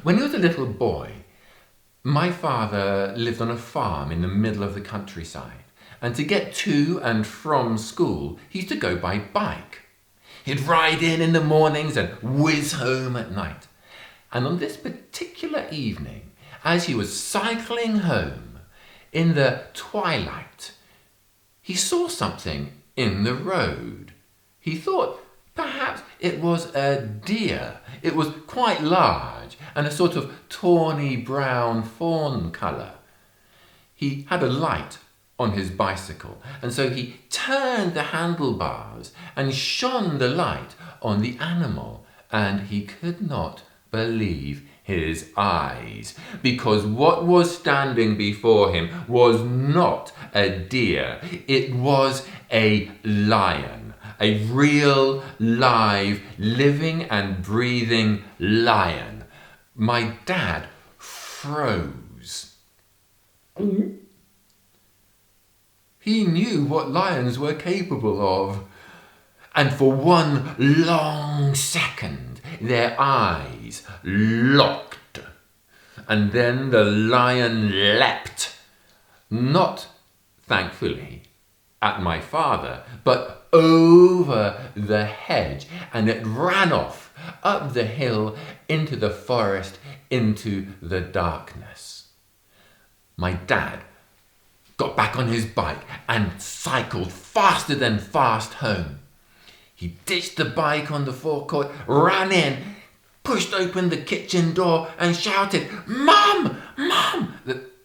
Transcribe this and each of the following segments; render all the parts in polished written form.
When he was a little boy, my father lived on a farm in the middle of the countryside, and to get to and from school, he used to go by bike. He'd ride in the mornings and whiz home at night. And on this particular evening, as he was cycling home in the twilight, he saw something in the road. He thought perhaps it was a deer. It was quite large and a sort of tawny brown fawn colour. He had a light on his bicycle, and so he turned the handlebars and shone the light on the animal, and he could not believe his eyes, because what was standing before him was not a deer, it was a lion, a real, live, living and breathing lion. My dad froze. He knew what lions were capable of, and for one long second their eyes locked, and then the lion leapt, not, thankfully, at my father, but over the hedge, and it ran off up the hill into the forest, into the darkness. My dad got back on his bike and cycled faster than fast home. He ditched the bike on the forecourt, ran in, pushed open the kitchen door and shouted, "Mum! Mum!"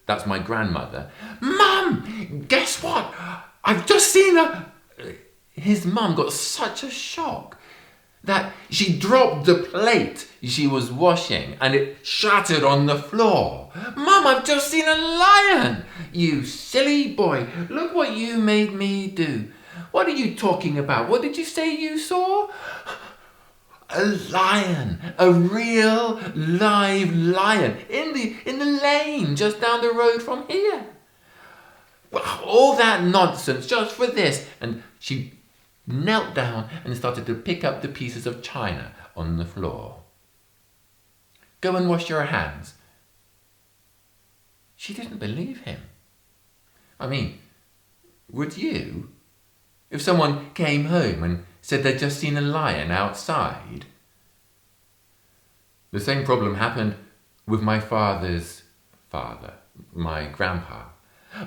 That's my grandmother. "Mum! Guess what? I've just seen a..." His mum got such a shock that she dropped the plate she was washing and it shattered on the floor. "Mum, I've just seen a lion!" "You silly boy, look what you made me do." "What are you talking about? What did you say you saw?" "A lion, a real live lion in the lane just down the road from here." "Well, all that nonsense just for this." And she knelt down and started to pick up the pieces of china on the floor. "Go and wash your hands." She didn't believe him. I mean, would you? If someone came home and said they'd just seen a lion outside. The same problem happened with my father's father, my grandpa.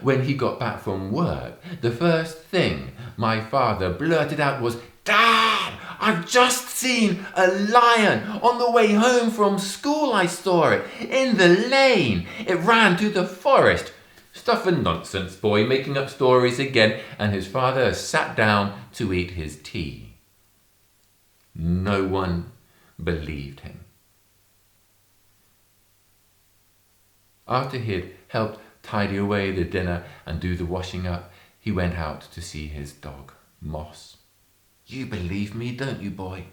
When he got back from work, the first thing my father blurted out was, "Dad, I've just seen a lion. On the way home from school I saw it, in the lane. It ran through the forest." Stuff and nonsense, boy, making up stories again, and his father sat down to eat his tea. No one believed him. After he'd helped tidy away the dinner and do the washing up, he went out to see his dog, Moss. "You believe me, don't you, boy?"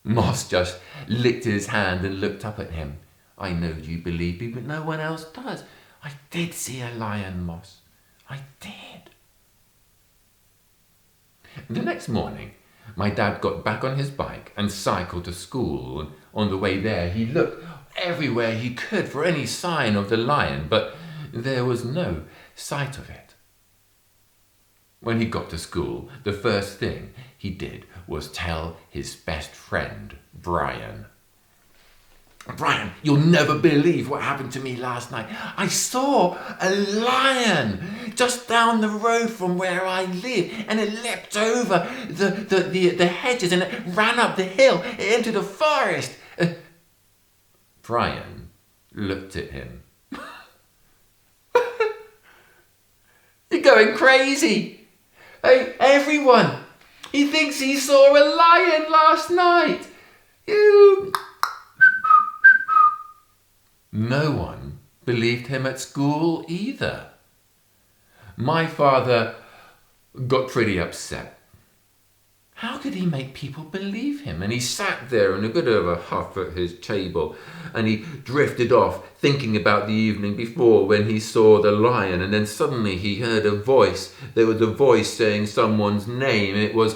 Moss just licked his hand and looked up at him. "I know you believe me, but no one else does. I did see a lion, Moss. I did." The next morning, my dad got back on his bike and cycled to school. And on the way there, he looked everywhere he could for any sign of the lion, but there was no sight of it. When he got to school, the first thing he did was tell his best friend, Brian. "Brian, you'll never believe what happened to me last night. I saw a lion just down the road from where I live, and it leapt over the hedges and it ran up the hill into the forest." Brian looked at him. "You're going crazy. Hey, everyone, he thinks he saw a lion last night. You..." No one believed him at school either. My father got pretty upset. How could he make people believe him? And he sat there in a bit of a huff at his table, and he drifted off thinking about the evening before when he saw the lion, and then suddenly he heard a voice. There was a voice saying someone's name, and it was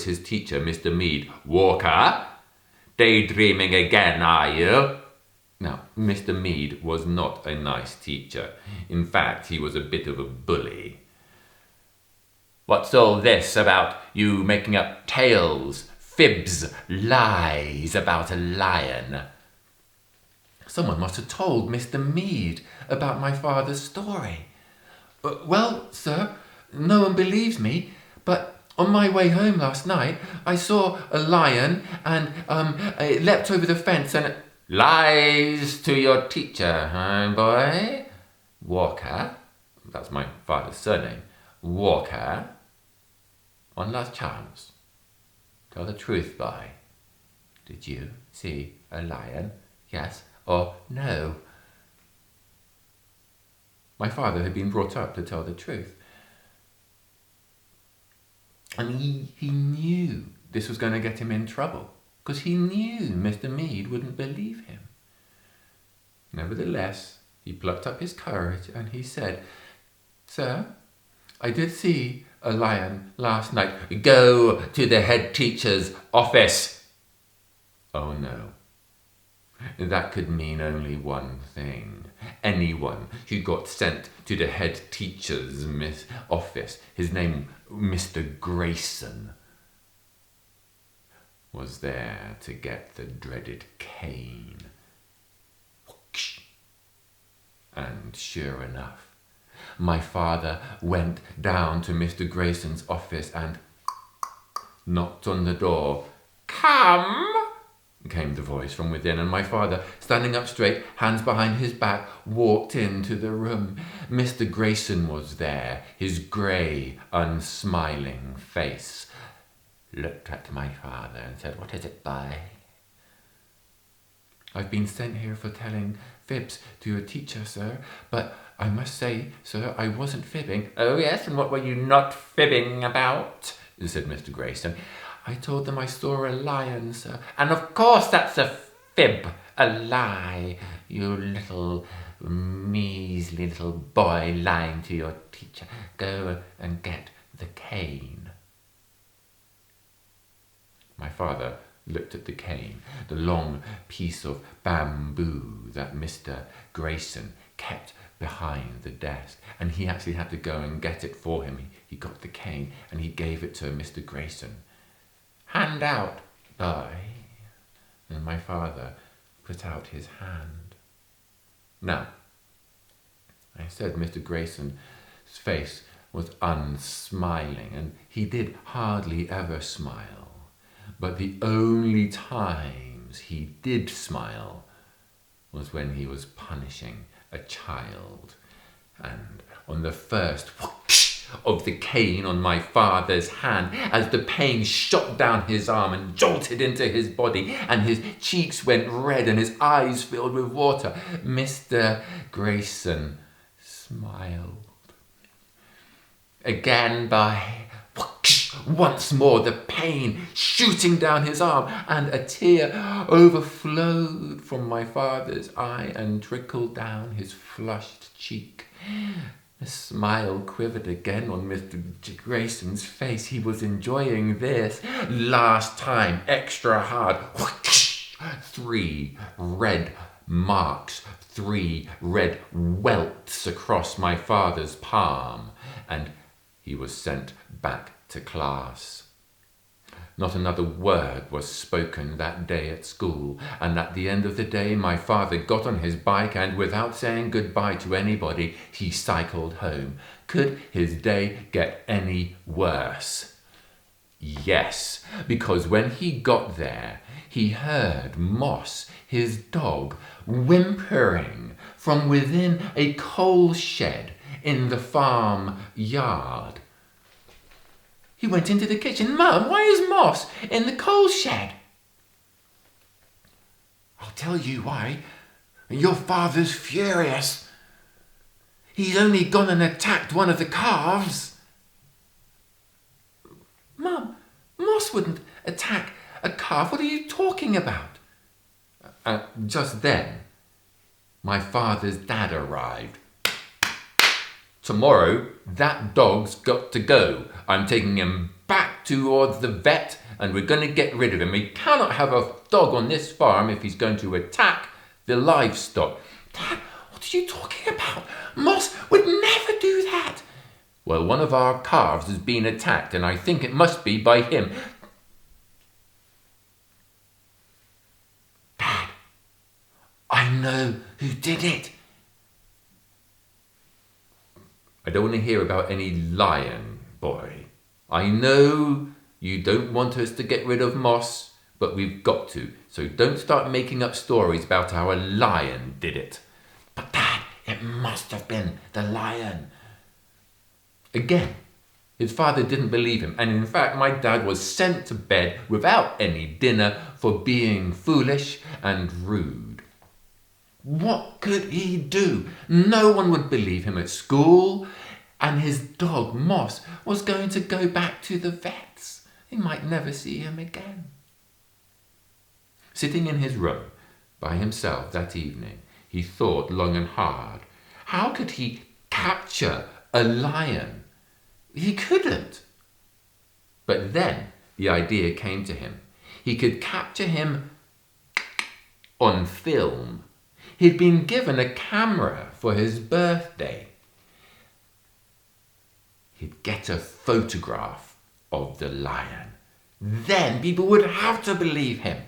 his teacher, Mr. Mead. "Walker, Daydreaming again, are you? Now, Mr. Mead was not a nice teacher. In fact, he was a bit of a bully. What's all this about you making up tales, fibs, lies about a lion? Someone must have told Mr. Mead about my father's story. Well, sir, no one believes me, but on my way home last night, I saw a lion and it leapt over the fence and... Lies to your teacher, huh, boy? Walker, that's my father's surname, Walker. One last chance. Tell the truth, boy. Did you see a lion? Yes or no? My father had been brought up to tell the truth. And he knew this was going to get him in trouble, because he knew Mr. Mead wouldn't believe him. Nevertheless, he plucked up his courage and he said, Sir, I did see a lion last night. Go to the head teacher's office. Oh no. That could mean only one thing. Anyone who got sent to the head teacher's office, his name Mr. Grayson, was there to get the dreaded cane. And sure enough, my father went down to Mr. Grayson's office and knocked on the door. Come, came the voice from within, and my father, standing up straight, hands behind his back, walked into the room. Mr. Grayson was there, his grey, unsmiling face looked at my father and said, What is it, boy? I've been sent here for telling fibs to your teacher, sir, but I must say, sir, I wasn't fibbing. Oh, yes, and what were you not fibbing about? Said Mr. Grayson. I told them I saw a lion, sir. And of course that's a fib, a lie, you little measly little boy lying to your teacher. Go and get the cane. My father looked at the cane, the long piece of bamboo that Mr. Grayson kept behind the desk, and he actually had to go and get it for him. He got the cane and he gave it to Mr. Grayson. Hand out, boy. And my father put out his hand. Now, I said Mr. Grayson's face was unsmiling, and he did hardly ever smile. But the only times he did smile was when he was punishing a child. And on the first whoosh of the cane on my father's hand, as the pain shot down his arm and jolted into his body, and his cheeks went red and his eyes filled with water, Mr. Grayson smiled. Again, by once more the pain shooting down his arm, and a tear overflowed from my father's eye and trickled down his flushed cheek. The smile quivered again on Mr. Grayson's face. He was enjoying this. Last time, extra hard. 3 red marks, 3 red welts across my father's palm, and he was sent back to class. Not another word was spoken that day at school, and at the end of the day my father got on his bike and, without saying goodbye to anybody, he cycled home. Could his day get any worse? Yes, because when he got there, he heard Moss, his dog, whimpering from within a coal shed in the farm yard. He went into the kitchen. Mum, why is Moss in the coal shed? I'll tell you why. Your father's furious. He's only gone and attacked one of the calves. Mum, Moss wouldn't attack a calf. What are you talking about? Just then, my father's dad arrived. Tomorrow, that dog's got to go. I'm taking him back towards the vet and we're going to get rid of him. We cannot have a dog on this farm if he's going to attack the livestock. Dad, what are you talking about? Moss would never do that. Well, one of our calves has been attacked and I think it must be by him. Dad, I know who did it. I don't want to hear about any lion, boy. I know you don't want us to get rid of Moss, but we've got to. So don't start making up stories about how a lion did it. But Dad, it must have been the lion. Again, his father didn't believe him. And in fact, my dad was sent to bed without any dinner for being foolish and rude. What could he do? No one would believe him at school, and his dog, Moss, was going to go back to the vets. They might never see him again. Sitting in his room by himself that evening, he thought long and hard. How could he capture a lion? He couldn't. But then the idea came to him. He could capture him on film. He'd been given a camera for his birthday. He'd get a photograph of the lion. Then people would have to believe him.